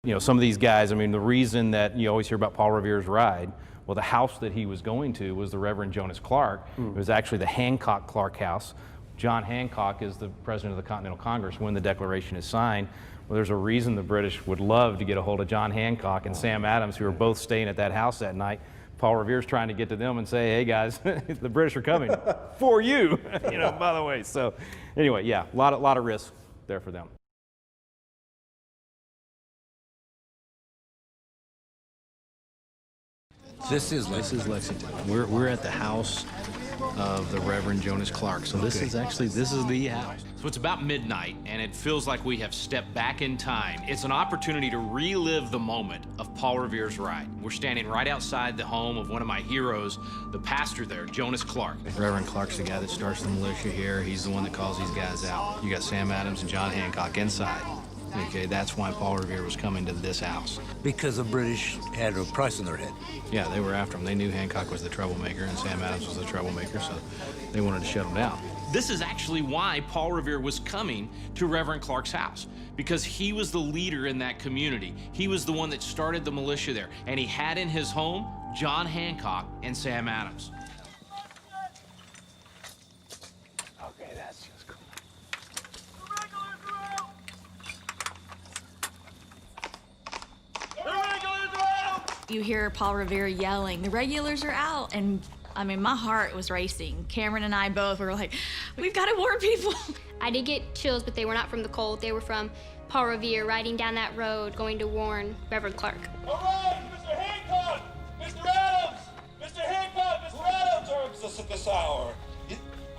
You know, some of these guys, I mean, the reason that you always hear about Paul Revere's ride, well, the house that he was going to was the Reverend Jonas Clark. It was actually the Hancock Clark house. John Hancock is the president of the Continental Congress when the Declaration is signed. Well, there's a reason the British would love to get a hold of John Hancock and Sam Adams, who were both staying at that house that night. Paul Revere's trying to get to them and say, hey guys, the British are coming for you, you know, by the way. So anyway, yeah, a lot of risk there for them. This is Lexington. We're at the house of the Reverend Jonas Clark. So this is the house. So it's about midnight, and it feels like we have stepped back in time. It's an opportunity to relive the moment of Paul Revere's ride. We're standing right outside the home of one of my heroes, the pastor there, Jonas Clark. Reverend Clark's the guy that starts the militia here. He's the one that calls these guys out. You got Sam Adams and John Hancock inside. Okay, that's why Paul Revere was coming to this house. Because the British had a price on their head. Yeah, they were after him. They knew Hancock was the troublemaker and Sam Adams was the troublemaker, so they wanted to shut him down. This is actually why Paul Revere was coming to Reverend Clark's house, because he was the leader in that community. He was the one that started the militia there, and he had in his home John Hancock and Sam Adams. Okay, that's just cool. You hear Paul Revere yelling, the regulars are out, and I mean, my heart was racing. Cameron and I both were like, we've got to warn people. I did get chills, but they were not from the cold. They were from Paul Revere riding down that road, going to warn Reverend Clark. All right, Mr. Hancock! Mr. Adams! Mr. Hancock! Mr. Adams urges us at this hour.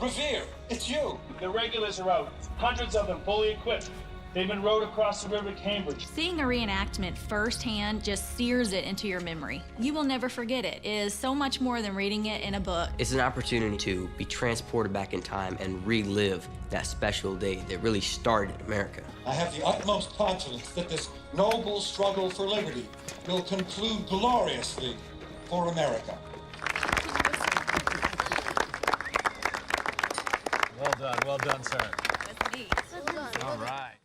Revere, it's you. The regulars are out. Hundreds of them fully equipped. They've been rowed across the river to Cambridge. Seeing a reenactment firsthand just sears it into your memory. You will never forget it. It is so much more than reading it in a book. It's an opportunity to be transported back in time and relive that special day that really started America. I have the utmost confidence that this noble struggle for liberty will conclude gloriously for America. Well done, sir. That's neat. All right.